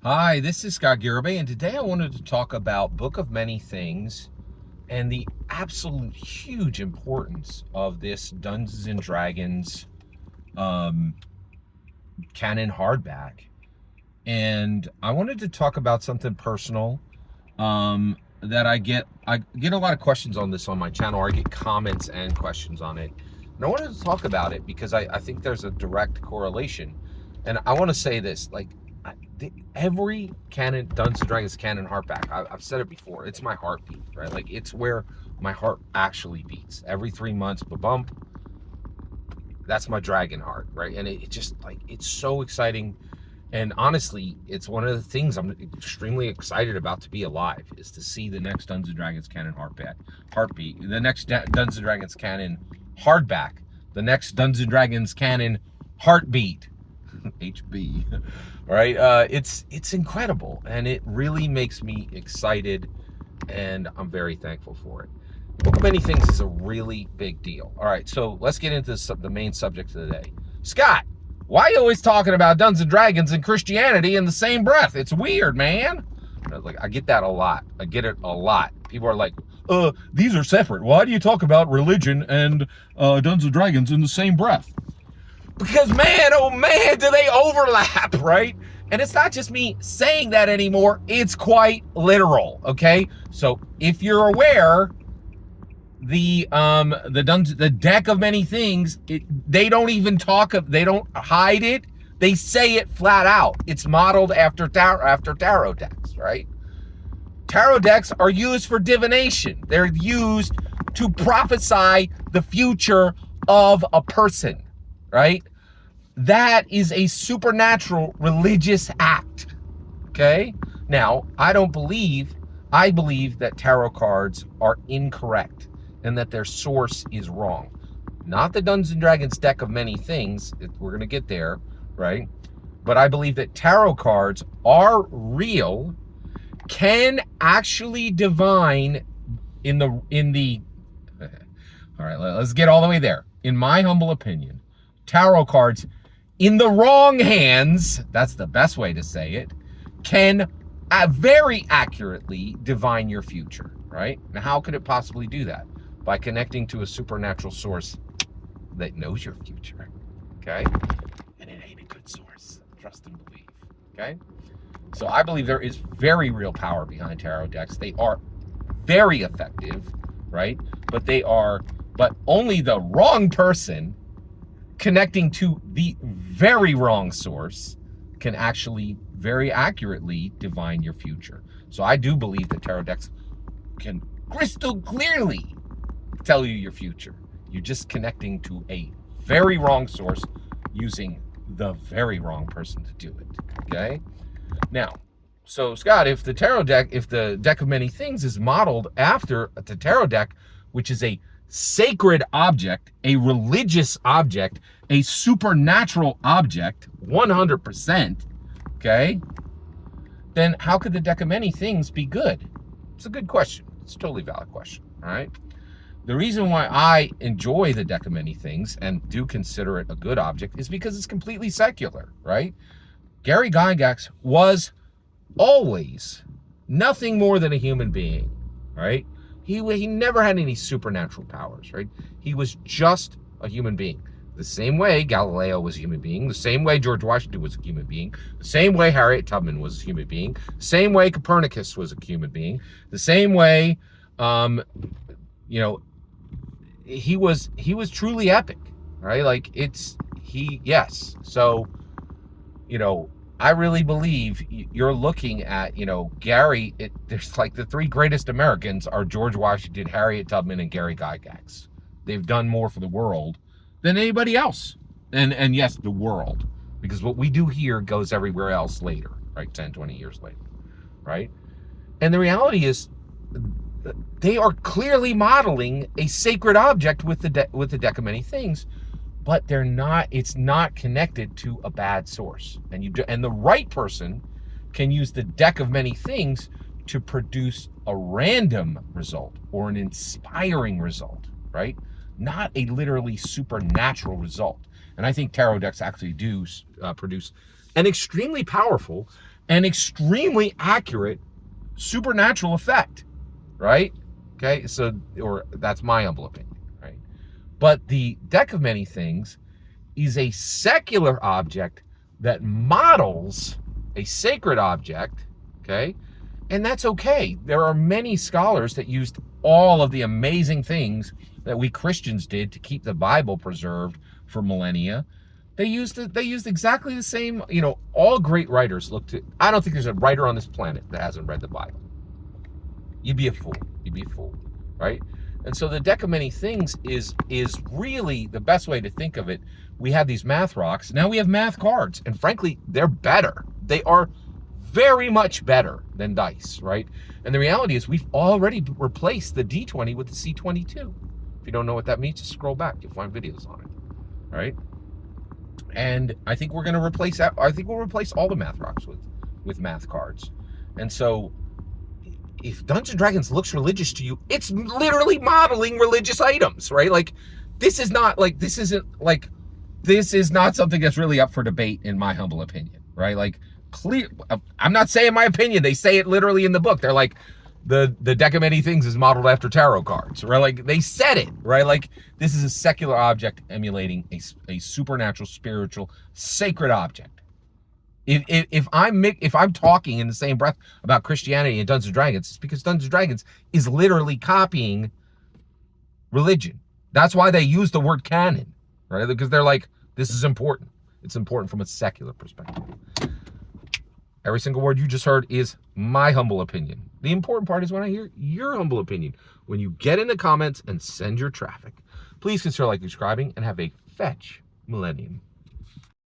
Hi, this is Scott Garibay, and today I wanted to talk about Book of Many Things and the absolute huge importance of this Dungeons and Dragons canon hardback. And I wanted to talk about something personal that I get a lot of questions on this on my channel, or I get comments and questions on it. And I wanted to talk about it because I think there's a direct correlation. And I want to say this, like, every canon Dungeons and Dragons canon hardback, I've said it before, it's my heartbeat, right? Like, it's where my heart actually beats. Every 3 months, bump, that's my dragon heart, right? And it just, like, it's so exciting. And honestly, it's one of the things I'm extremely excited about to be alive, is to see the next Dungeons and Dragons canon heartbeat, the next Dungeons and Dragons canon hardback, the next Dungeons and Dragons canon heartbeat. HB, right? It's incredible, and it really makes me excited, and I'm very thankful for it. Book of Many Things is a really big deal. All right, so let's get into the main subject of the day. Scott, why are you always talking about Dungeons and Dragons and Christianity in the same breath? It's weird, man. I get that a lot. I get it a lot. People are like, these are separate. Why do you talk about religion and Dungeons and Dragons in the same breath? Because, man, oh man, do they overlap, right? And it's not just me saying that anymore. It's quite literal, okay? So if you're aware, the deck of many things, they don't even they don't hide it. They say it flat out. It's modeled after tarot decks, right? Tarot decks are used for divination. They're used to prophesy the future of a person, right? That is a supernatural religious act, okay? Now, I believe that tarot cards are incorrect and that their source is wrong. Not the Dungeons and Dragons deck of many things, we're gonna get there, right? But I believe that tarot cards are real, can actually divine in the, all right, let's get all the way there. In my humble opinion, tarot cards in the wrong hands, that's the best way to say it, can very accurately divine your future, right? Now, how could it possibly do that? By connecting to a supernatural source that knows your future, okay? And it ain't a good source, trust and believe, okay? So I believe there is very real power behind tarot decks. They are very effective, right? But only the wrong person connecting to the very wrong source can actually very accurately divine your future. So I do believe that tarot decks can crystal clearly tell you your future. You're just connecting to a very wrong source using the very wrong person to do it, okay? Now, so Scott, if the deck of many things is modeled after the tarot deck, which is a sacred object, a religious object, a supernatural object, 100%, okay? Then how could the deck of many things be good? It's a good question. It's a totally valid question, all right? The reason why I enjoy the deck of many things and do consider it a good object is because it's completely secular, right? Gary Gygax was always nothing more than a human being, right? He never had any supernatural powers, right? He was just a human being. The same way Galileo was a human being, the same way George Washington was a human being, the same way Harriet Tubman was a human being, the same way Copernicus was a human being, the same way, he was truly epic, right? Like, yes. So, I really believe you're looking at, Gary, there's like the three greatest Americans are George Washington, Harriet Tubman, and Gary Gygax. They've done more for the world than anybody else. And yes, the world, because what we do here goes everywhere else later, right? 10, 20 years later, right? And the reality is they are clearly modeling a sacred object with the deck of many things, but it's not connected to a bad source. And the right person can use the deck of many things to produce a random result or an inspiring result, right? Not a literally supernatural result. And I think tarot decks actually do produce an extremely powerful an extremely accurate supernatural effect, right? Okay, so, or that's my humble opinion, right? But the deck of many things is a secular object that models a sacred object, okay? And that's okay. There are many scholars that used all of the amazing things that we Christians did to keep the Bible preserved for millennia. They used exactly the same, you know, all great writers looked at. I don't think there's a writer on this planet that hasn't read the Bible. You'd be a fool. You'd be a fool, right? And so the deck of many things is really the best way to think of it. We have these math rocks. Now we have math cards. And frankly, they're better. They are very much better than dice, right? And the reality is we've already replaced the D20 with the C22. If you don't know what that means, just scroll back. You'll find videos on it, right? And I think we're going to replace that. I think we'll replace all the math rocks with math cards. And so if Dungeons & Dragons looks religious to you, it's literally modeling religious items, right? Like, this is not something that's really up for debate, in my humble opinion, right? Like, clear. I'm not saying my opinion. They say it literally in the book. They're like, the deck of many things is modeled after tarot cards, right? Like, they said it, right? Like, this is a secular object emulating a supernatural, spiritual, sacred object. If I'm talking in the same breath about Christianity and Dungeons & Dragons, it's because Dungeons & Dragons is literally copying religion. That's why they use the word canon, right? Because they're like, this is important. It's important from a secular perspective. Every single word you just heard is my humble opinion. The important part is when I hear your humble opinion. When you get in the comments and send your traffic. Please consider liking, subscribing, and have a fetch millennium.